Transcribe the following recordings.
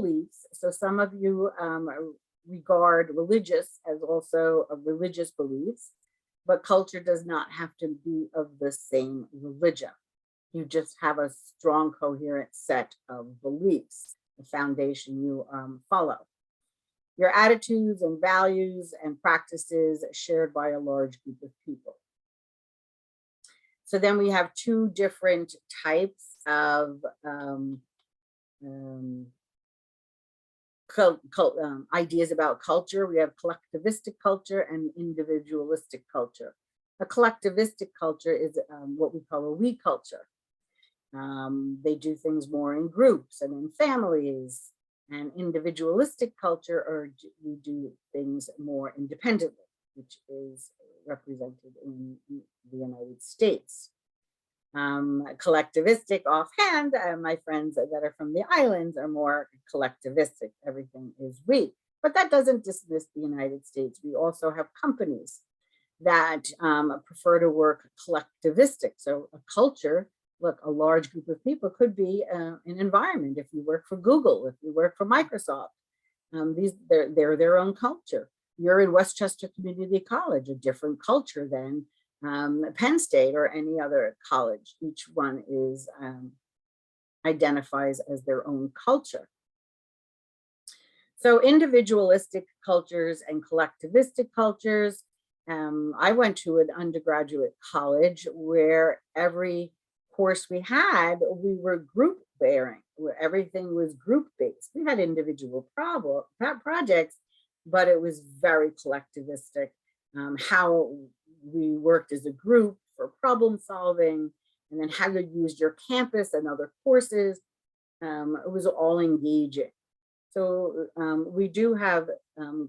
beliefs. So some of you regard religious as also a religious beliefs, but culture does not have to be of the same religion. You just have a strong, coherent set of beliefs, the foundation you follow. Your attitudes and values and practices shared by a large group of people. So then we have two different types of ideas about culture. We have collectivistic culture and individualistic culture. A collectivistic culture is what we call a we culture. They do things more in groups and in families. And individualistic culture, or we do things more independently, which is represented in the United States. Collectivistic offhand, my friends that are from the islands are more collectivistic. Everything is we. But that doesn't dismiss the United States. We also have companies that prefer to work collectivistic. So a culture, look, a large group of people could be an environment. If you work for Google, if you work for Microsoft, they're their own culture. You're in Westchester Community College, a different culture than Penn State or any other college. Each one is identifies as their own culture. So individualistic cultures and collectivistic cultures. I went to an undergraduate college where every course we had, we were group bearing, where everything was group based. We had individual projects, but it was very collectivistic. How we worked as a group for problem solving, and then how you used your campus and other courses. It was all engaging. So we do have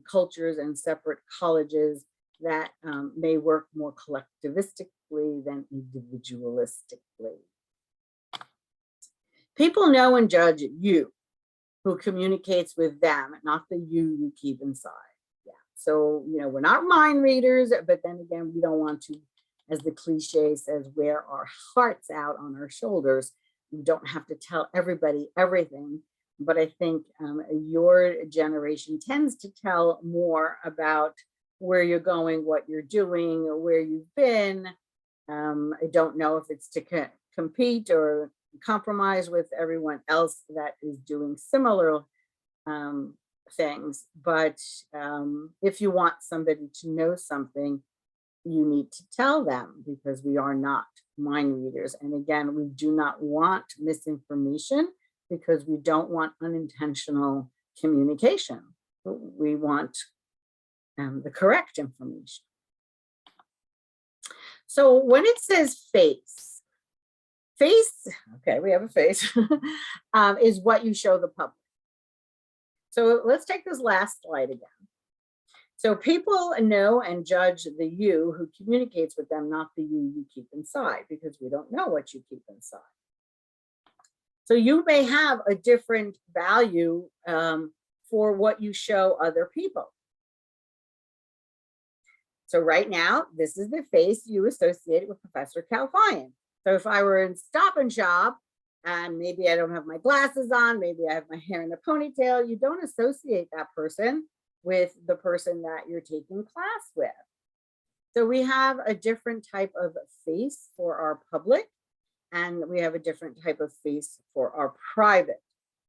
cultures and separate colleges that may work more collectivistically than individualistically. People know and judge you who communicates with them, not the you keep inside. Yeah. So, you know, we're not mind readers, but then again, we don't want to, as the cliche says, wear our hearts out on our shoulders. We don't have to tell everybody everything. But I think your generation tends to tell more about where you're going, what you're doing, or where you've been. I don't know if it's to compete or compromise with everyone else that is doing similar things. But if you want somebody to know something, you need to tell them, because we are not mind readers. And again, we do not want misinformation, because we don't want unintentional communication. We want the correct information. So when it says face, okay, we have a face, is what you show the public. So let's take this last slide again. So people know and judge the you who communicates with them, not the you keep inside, because we don't know what you keep inside. So you may have a different value for what you show other people. So right now, this is the face you associate with Professor Calfine. So if I were in Stop and Shop, and maybe I don't have my glasses on, maybe I have my hair in a ponytail, you don't associate that person with the person that you're taking class with. So we have a different type of face for our public, and we have a different type of face for our private.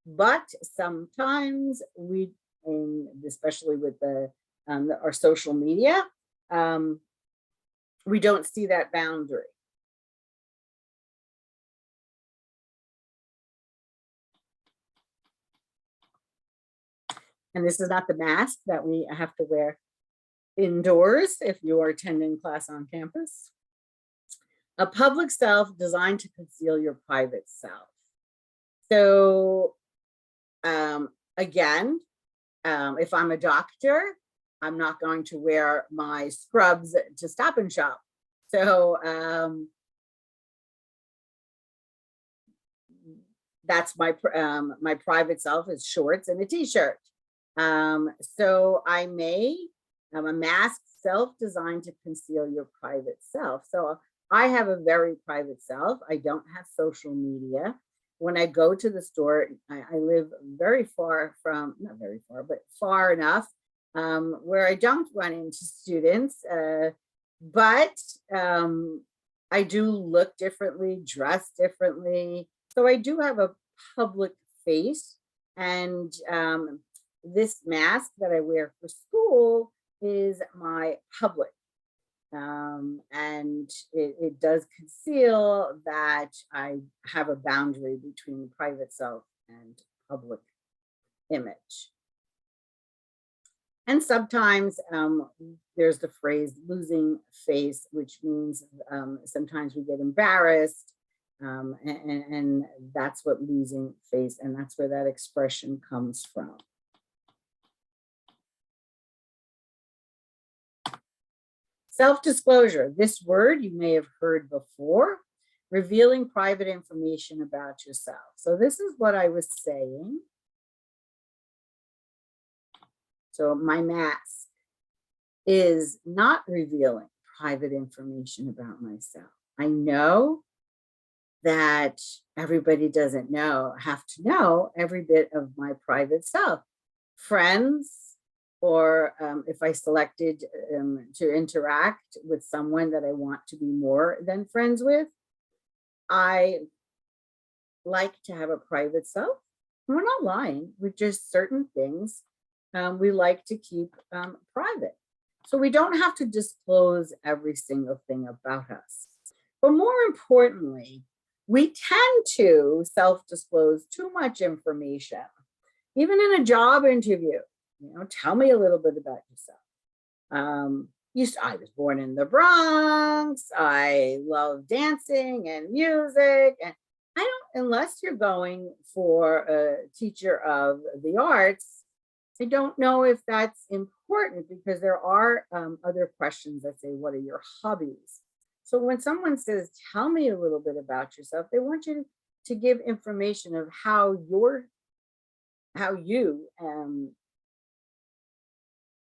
But sometimes we, especially with our social media, we don't see that boundary. And this is not the mask that we have to wear indoors if you are attending class on campus. A public self designed to conceal your private self. So again, if I'm a doctor, I'm not going to wear my scrubs to Stop and Shop. So that's my private self is shorts and a t-shirt. So I may have a mask self designed to conceal your private self. So I have a very private self. I don't have social media. when I go to the store, I live very far from, not very far, but far enough where I don't run into students, but I do look differently, dress differently. So I do have a public face, and this mask that I wear for school is my public. And it does conceal that I have a boundary between private self and public image. And sometimes there's the phrase losing face, which means sometimes we get embarrassed, and that's what losing face, and that's where that expression comes from. Self-disclosure, this word you may have heard before, revealing private information about yourself. So this is what I was saying. So my mask is not revealing private information about myself. I know that everybody doesn't have to know every bit of my private self. Friends, or if I selected to interact with someone that I want to be more than friends with, I like to have a private self. We're not lying, with just certain things we like to keep private. So we don't have to disclose every single thing about us. But more importantly, we tend to self-disclose too much information. Even in a job interview, tell me a little bit about yourself. I was born in the Bronx. I love dancing and music. And I don't, unless you're going for a teacher of the arts, I don't know if that's important, because there are other questions that say, what are your hobbies? So when someone says, tell me a little bit about yourself, they want you to give information of how you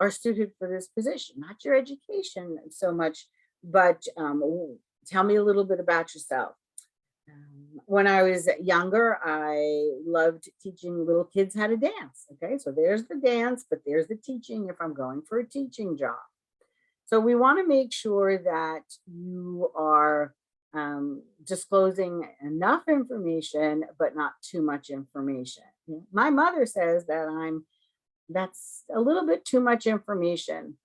are suited for this position, not your education so much, but tell me a little bit about yourself. When I was younger, I loved teaching little kids how to dance. Okay, so there's the dance, but there's the teaching if I'm going for a teaching job. So we want to make sure that you are disclosing enough information, but not too much information. My mother says that that's a little bit too much information.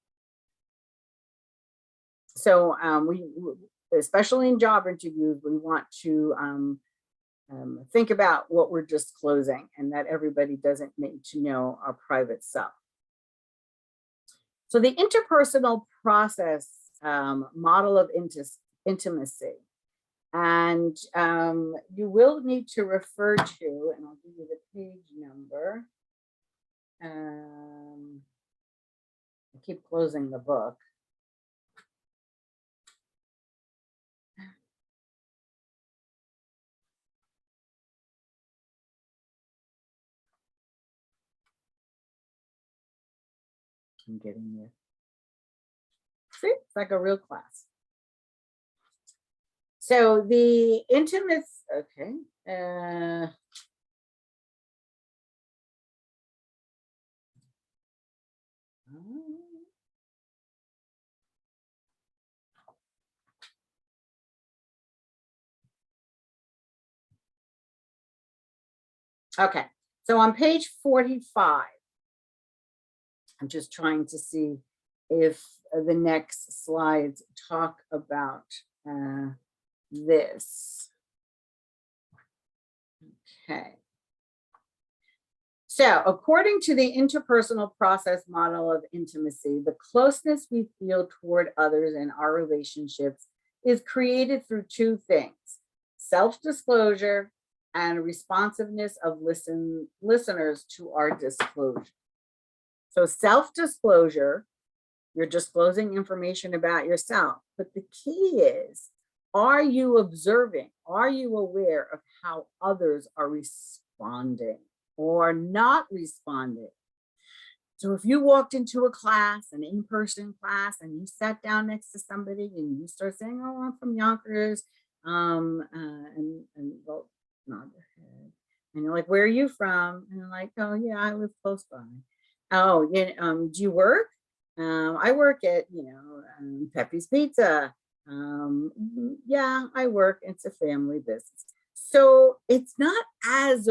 So we, especially in job interviews, we want to think about what we're disclosing, and that everybody doesn't need to know our private self. So the interpersonal process model of intimacy, and you will need to refer to, and I'll give you the page number. I keep closing the book. I'm getting there. See, it's like a real class. So the intimate, okay. Okay, so on page 45, I'm just trying to see if the next slides talk about this. Okay. So according to the interpersonal process model of intimacy, the closeness we feel toward others in our relationships is created through two things: self-disclosure and responsiveness of listeners to our disclosure. So self-disclosure, you're disclosing information about yourself, but the key is, are you observing? Are you aware of how others are responding or not responding? So if you walked into a class, an in-person class, and you sat down next to somebody and you start saying, oh, I'm from Yonkers, and well, nod their head. And you're like, where are you from? And they're like, oh yeah, I live close by. Oh, yeah, do you work? I work at, Pepe's Pizza. Yeah, I work. It's a family business. So it's not as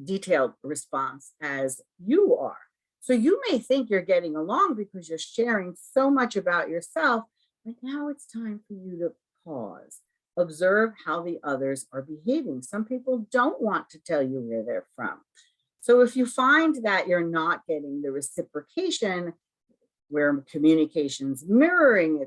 detailed response as you are. So you may think you're getting along because you're sharing so much about yourself, but now it's time for you to pause. Observe how the others are behaving. Some people don't want to tell you where they're from. So if you find that you're not getting the reciprocation where communication's mirroring